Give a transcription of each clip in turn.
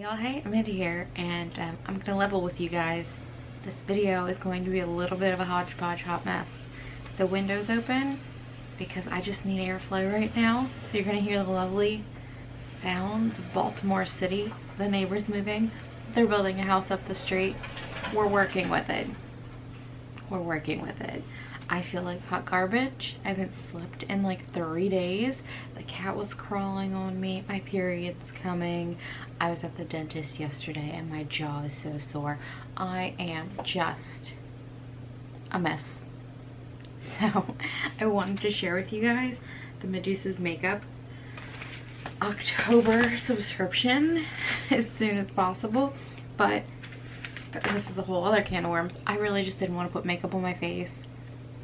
y'all, hey, Amanda here, and I'm gonna level with you guys. This video is going to be a little bit of a hodgepodge hot mess. The window's open because I just need airflow right now, so you're gonna hear the lovely sounds of Baltimore City. The neighbors moving. They're building a house up the street. We're working with it. We're working with it. I feel like hot garbage. I haven't slept in like 3 days. The cat was crawling on me. My period's coming. I was at the dentist yesterday and my jaw is so sore. I am just a mess. So I wanted to share with you guys the Medusa's makeup October subscription as soon as possible. But this is a whole other can of worms. I really just didn't want to put makeup on my face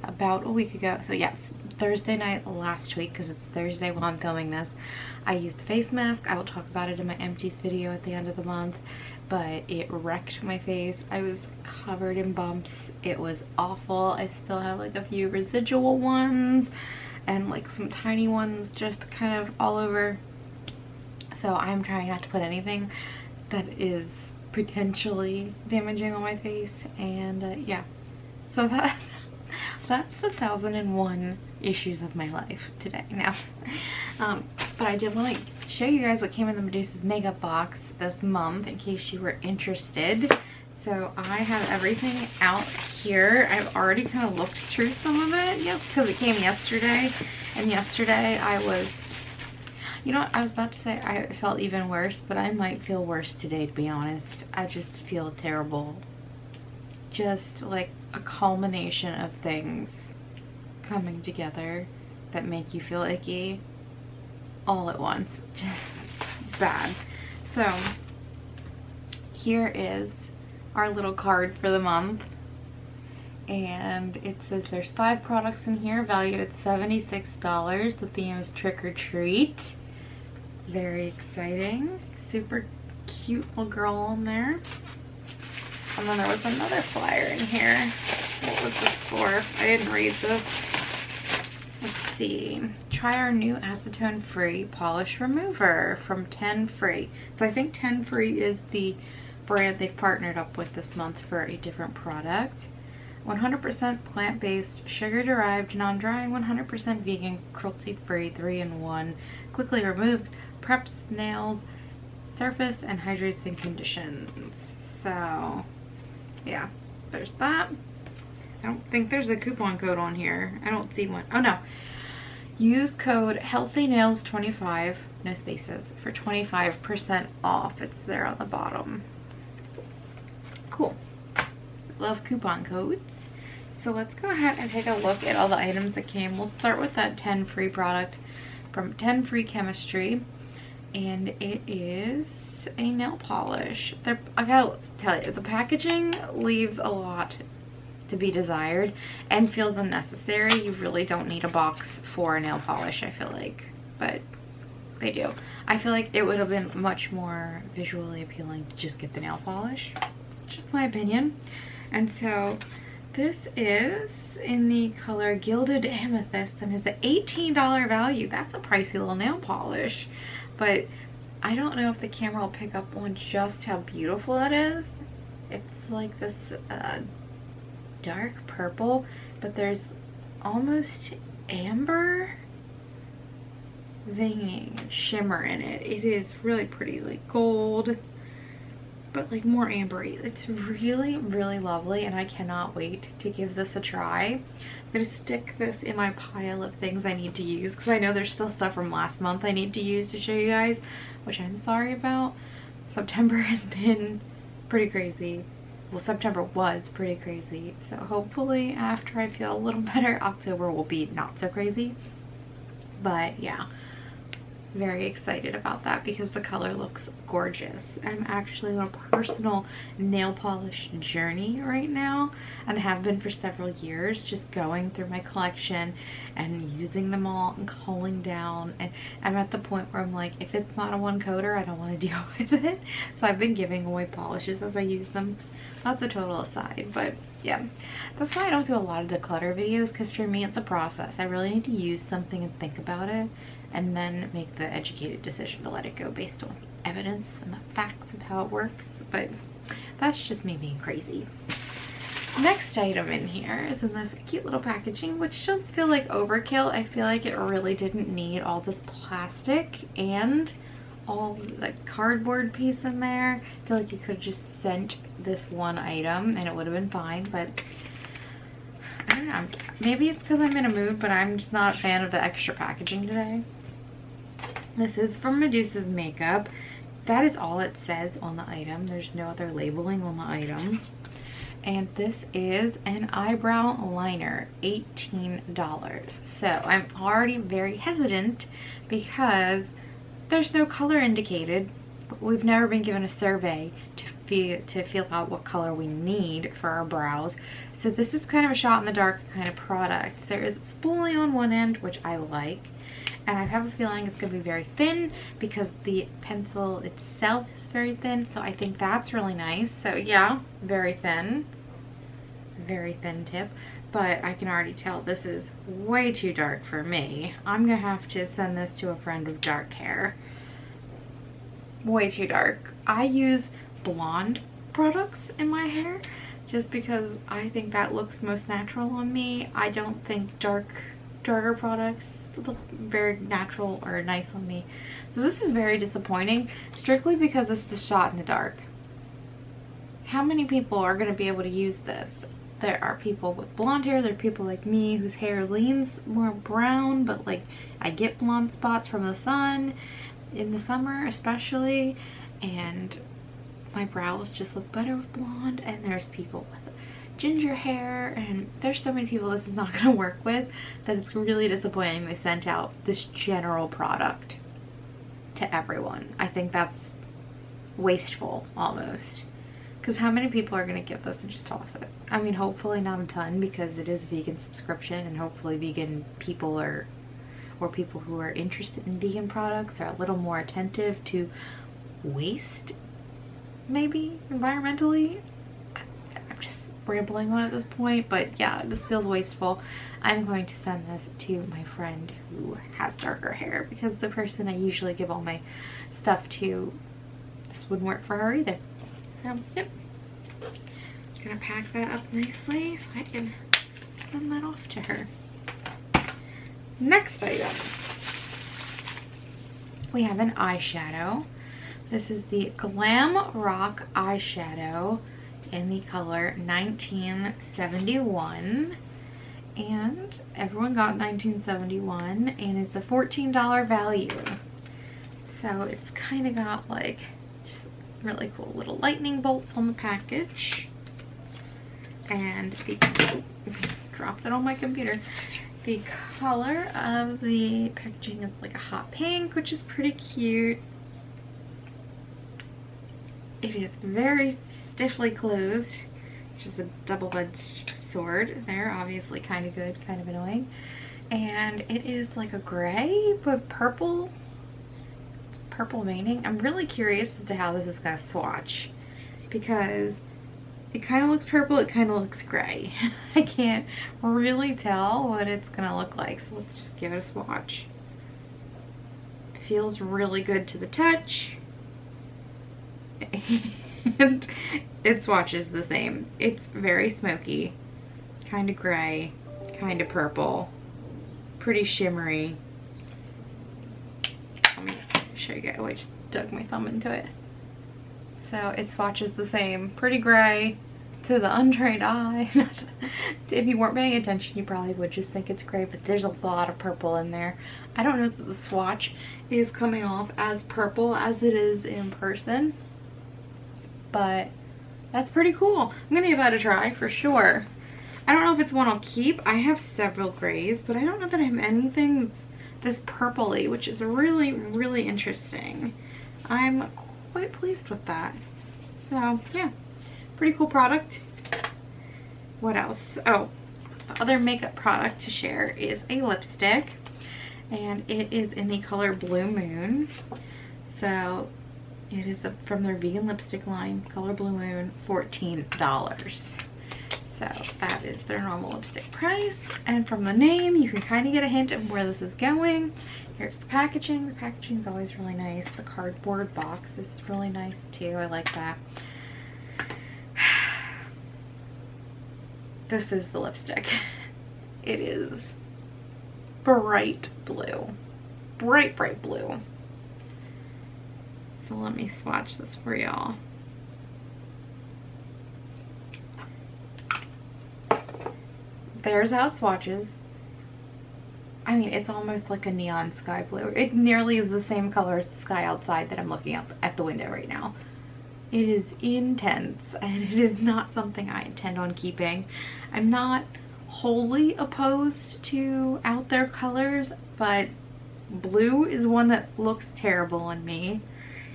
about a week ago. So yeah, Thursday night last week, because it's Thursday while I'm filming this, I used a face mask. I will talk about it in my empties video at the end of the month, but it wrecked my face. I was covered in bumps. It was awful. I still have like a few residual ones and like some tiny ones just kind of all over. So I'm trying not to put anything that is potentially damaging on my face, and yeah, so that's the 1001 issues of my life today now. But I did want to show you guys what came in the Medusa's makeup box this month in case you were interested. So I have everything out here. I've already kind of looked through some of it, yes, because it came yesterday, and yesterday I was, you know what, I was about to say I felt even worse, but I might feel worse today, to be honest. I just feel terrible. Just like a culmination of things coming together that make you feel icky all at once. Just bad. So here is our little card for the month, and it says there's 5 products in here valued at $76. The theme is trick or treat. Very exciting. Super cute little girl on there. And then there was another flyer in here. What was this for? I didn't read this. Let's see. Try our new acetone free polish remover from 10 Free. So I think 10 Free is the brand they've partnered up with this month for a different product. 100% plant-based, sugar-derived, non-drying, 100% vegan, cruelty-free, 3-in-1. Quickly removes, preps nails, surface, and hydrates and conditions. So yeah, there's that. I don't think there's a coupon code on here. I don't see one. Oh no. Use code HEALTHYNAILS25, no spaces, for 25% off. It's there on the bottom. Cool. Love coupon codes. So let's go ahead and take a look at all the items that came. We'll start with that 10 Free product from 10 Free Chemistry, and it is a nail polish. I gotta tell you, the packaging leaves a lot to be desired and feels unnecessary. You really don't need a box for a nail polish, I feel like, but they do. I feel like it would have been much more visually appealing to just get the nail polish. Just my opinion. And so this is in the color Gilded Amethyst and is an $18 value. That's a pricey little nail polish, but I don't know if the camera will pick up on just how beautiful it is. It's like this dark purple, but there's almost amber veining and shimmer in it. It is really pretty, like gold, but like more ambery. It's really, really lovely, and I cannot wait to give this a try. I'm gonna stick this in my pile of things I need to use, because I know there's still stuff from last month I need to use to show you guys, which I'm sorry about. September has been pretty crazy. Well, September was pretty crazy, so hopefully after I feel a little better, October will be not so crazy. But yeah, very excited about that because the color looks gorgeous. I'm actually on a personal nail polish journey right now, and have been for several years, just going through my collection and using them all and culling down, and I'm at the point where I'm like, if it's not a one coater, I don't want to deal with it. So I've been giving away polishes as I use them. That's a total aside, but yeah, that's why I don't do a lot of declutter videos, because for me it's a process. I really need to use something and think about it, and then make the educated decision to let it go based on evidence and the facts of how it works, but that's just me being crazy. Next item in here is in this cute little packaging, which does feel like overkill. I feel like it really didn't need all this plastic and all the cardboard piece in there. I feel like you could have just sent this one item and it would have been fine, but I don't know. Maybe it's because I'm in a mood, but I'm just not a fan of the extra packaging today. This is from Medusa's makeup. That is all it says on the item. There's no other labeling on the item. And this is an eyebrow liner, $18. So I'm already very hesitant because there's no color indicated. We've never been given a survey to feel out what color we need for our brows. So this is kind of a shot in the dark kind of product. There is spoolie on one end, which I like. And I have a feeling it's going to be very thin because the pencil itself is very thin. So I think that's really nice. So yeah, very thin tip. But I can already tell this is way too dark for me. I'm going to have to send this to a friend with dark hair. Way too dark. I use blonde products in my hair just because I think that looks most natural on me. I don't think darker products look very natural or nice on me. So this is very disappointing strictly because it's the shot in the dark. How many people are going to be able to use this? There are people with blonde hair, there are people like me whose hair leans more brown, but like I get blonde spots from the sun in the summer especially, and my brows just look better with blonde. And there's people with ginger hair, and there's so many people this is not going to work with that it's really disappointing they sent out this general product to everyone. I think that's wasteful almost, because how many people are going to get this and just toss it? I mean, hopefully not a ton because it is a vegan subscription, and hopefully vegan people or people who are interested in vegan products are a little more attentive to waste, maybe environmentally. I'm just rambling on at this point, but yeah, this feels wasteful. I'm going to send this to my friend who has darker hair because the person I usually give all my stuff to, this wouldn't work for her either. So yep, just gonna pack that up nicely so I can send that off to her. Next item, we have an eyeshadow. This is the Glam Rock eyeshadow in the color 1971, and everyone got 1971, and it's a $14 value. So it's kind of got like just really cool little lightning bolts on the package, and the dropped it on my computer. The color of the packaging is like a hot pink, which is pretty cute. It is very stiffly closed, which is a double-edged sword. They're obviously kind of good, kind of annoying. And it is like a gray, but purple veining. I'm really curious as to how this is going to swatch because it kind of looks purple, it kind of looks gray. I can't really tell what it's going to look like, so let's just give it a swatch. It feels really good to the touch. And it swatches the same. It's very smoky, kind of gray, kind of purple, pretty shimmery. Let me show you guys. Oh, I just dug my thumb into it. So it swatches the same, pretty gray to the untrained eye. If you weren't paying attention, you probably would just think it's gray, but there's a lot of purple in there. I don't know that the swatch is coming off as purple as it is in person, but that's pretty cool. I'm gonna give that a try for sure. I don't know if it's one I'll keep. I have several grays, but I don't know that I have anything that's this purpley, which is really, really interesting. I'm quite pleased with that. So yeah, pretty cool product. What else? Oh, the other makeup product to share is a lipstick, and it is in the color Blue Moon. So it is from their vegan lipstick line, color Blue Moon, $14. So that is their normal lipstick price, and from the name you can kind of get a hint of where this is going. Here's the packaging. The packaging is always really nice. The cardboard box is really nice too. I like that. This is the lipstick. It is bright blue. Bright, bright blue. So let me swatch this for y'all. There's how it swatches. I mean, it's almost like a neon sky blue. It nearly is the same color as the sky outside that I'm looking at the window right now. It is intense, and it is not something I intend on keeping. I'm not wholly opposed to out there colors, but blue is one that looks terrible on me.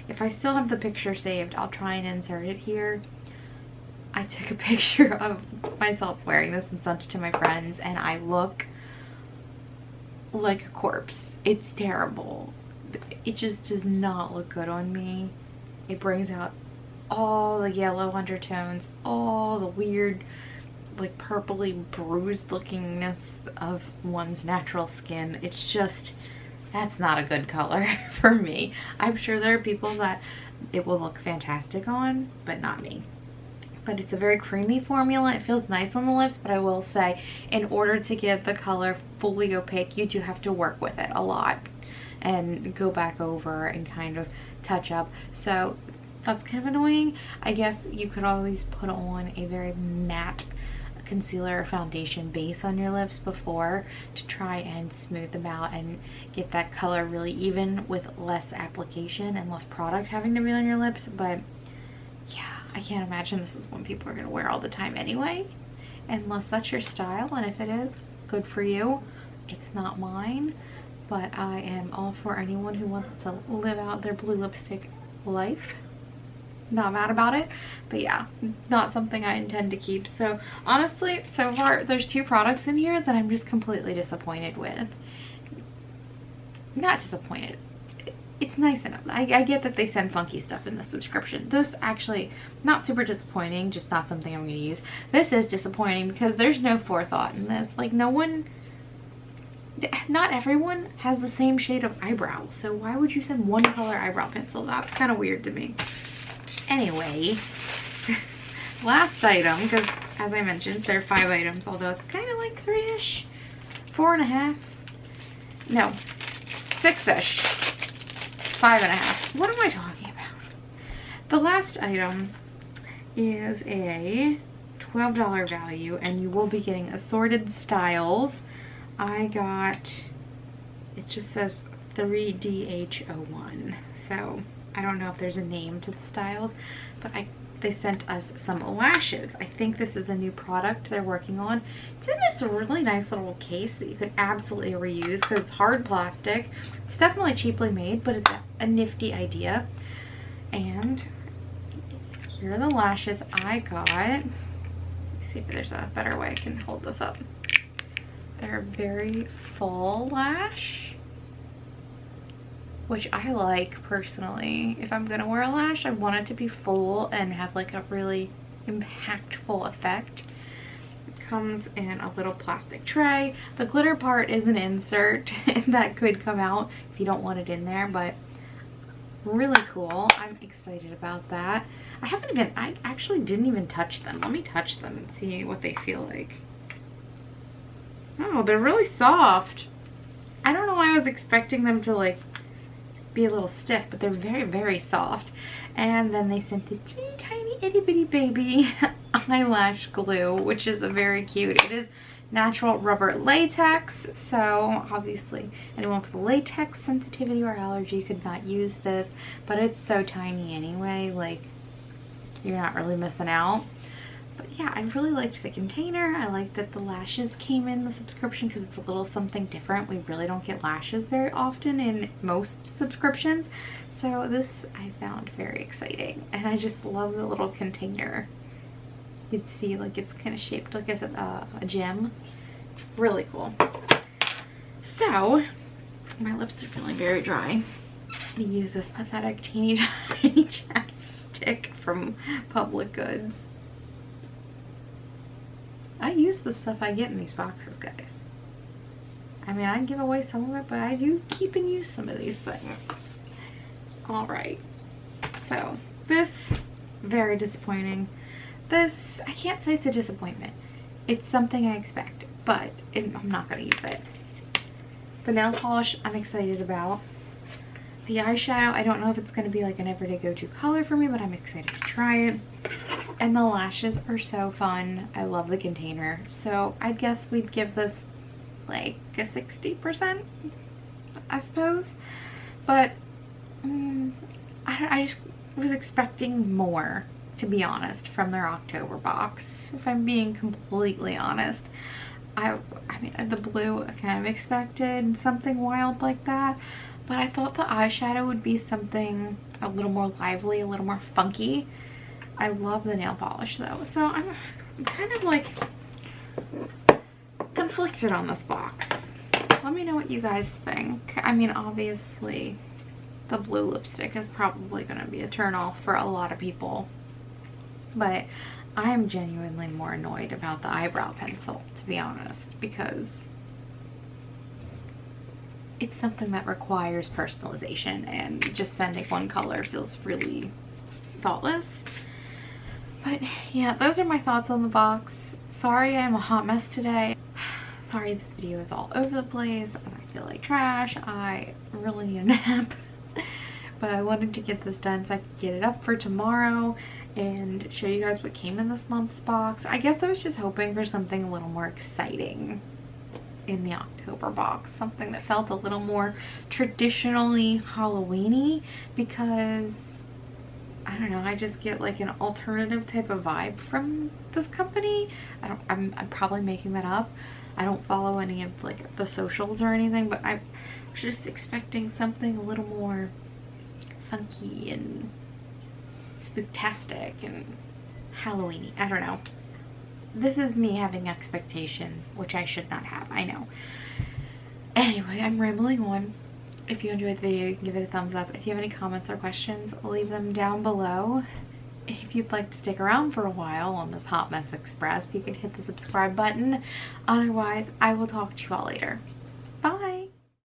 If I still have the picture saved, I'll try and insert it here. I took a picture of myself wearing this and sent it to my friends, and I look like a corpse. It's terrible. It just does not look good on me. It brings out all the yellow undertones, all the weird, like, purpley bruised lookingness of one's natural skin. It's just, that's not a good color for me. I'm sure there are people that it will look fantastic on, but not me. But it's a very creamy formula. It feels nice on the lips, but I will say, in order to get the color fully opaque, you do have to work with it a lot and go back over and kind of touch up. So that's kind of annoying. I guess you could always put on a very matte concealer or foundation base on your lips before to try and smooth them out and get that color really even with less application and less product having to be on your lips. But yeah, I can't imagine this is one people are going to wear all the time anyway, unless that's your style, and if it is, good for you. It's not mine, but I am all for anyone who wants to live out their blue lipstick life. Not mad about it, but yeah, not something I intend to keep. So honestly, so far there's 2 products in here that I'm just completely disappointed with. Not disappointed. It's nice enough. I get that they send funky stuff in the subscription. This actually, not super disappointing, just not something I'm going to use. This is disappointing because there's no forethought in this. Like, no one, not everyone has the same shade of eyebrow. So why would you send one color eyebrow pencil? That's kind of weird to me. Anyway, last item, because as I mentioned, there are 5 items, although it's kind of like 3-ish, 4.5, no, 6-ish. 5.5. What am I talking about? The last item is a $12 value, and you will be getting assorted styles. I got, it just says 3DH01. So I don't know if there's a name to the styles, but they sent us some lashes. I think this is a new product they're working on. It's in this really nice little case that you could absolutely reuse because it's hard plastic. It's definitely cheaply made, but it's a nifty idea. And here are the lashes I got. Let me see if there's a better way I can hold this up. They're very full lash, which I like personally. If I'm gonna wear a lash, I want it to be full and have like a really impactful effect. It comes in a little plastic tray. The glitter part is an insert that could come out if you don't want it in there, but really cool. I'm excited about that. I actually didn't even touch them. Let me touch them and see what they feel like. Oh, they're really soft. I don't know why I was expecting them to like be a little stiff, but they're very, very soft. And then they sent this teeny tiny itty bitty baby eyelash glue, which is very cute. It is natural rubber latex, so obviously anyone with latex sensitivity or allergy could not use this, but it's so tiny anyway, like you're not really missing out. But yeah, I really liked the container. I like that the lashes came in the subscription because it's a little something different. We really don't get lashes very often in most subscriptions. So this I found very exciting. And I just love the little container. You can see like it's kind of shaped like a gem. Really cool. So, my lips are feeling very dry. I use this pathetic teeny tiny chapstick from Public Goods. I use the stuff I get in these boxes, guys. I mean, I give away some of it, but I do keep and use some of these things. Alright. So, this, very disappointing. This, I can't say it's a disappointment. It's something I expect, but I'm not going to use it. The nail polish, I'm excited about. The eyeshadow, I don't know if it's going to be like an everyday go-to color for me, but I'm excited to try it. And the lashes are so fun. I love the container. So I guess we'd give this like a 60%, I suppose. But I just was expecting more, to be honest, from their October box. If I'm being completely honest. I mean, the blue, I kind of expected something wild like that. But I thought the eyeshadow would be something a little more lively, a little more funky. I love the nail polish though. So I'm kind of like conflicted on this box. Let me know what you guys think. I mean, obviously the blue lipstick is probably going to be a turn off for a lot of people. But I'm genuinely more annoyed about the eyebrow pencil, to be honest, because it's something that requires personalization, and just sending one color feels really thoughtless. But yeah, those are my thoughts on the box. Sorry I'm a hot mess today. Sorry this video is all over the place and I feel like trash. I really need a nap. But I wanted to get this done so I could get it up for tomorrow and show you guys what came in this month's box. I guess I was just hoping for something a little more exciting in the October box. Something that felt a little more traditionally Halloween-y, because I don't know, I just get like an alternative type of vibe from this company. I'm probably making that up. I don't follow any of like the socials or anything, but I'm just expecting something a little more funky and spooktastic and Halloween-y. I don't know. This is me having expectations, which I should not have, I know. Anyway, I'm rambling on. If you enjoyed the video, you can give it a thumbs up. If you have any comments or questions, leave them down below. If you'd like to stick around for a while on this Hot Mess Express, you can hit the subscribe button. Otherwise, I will talk to you all later.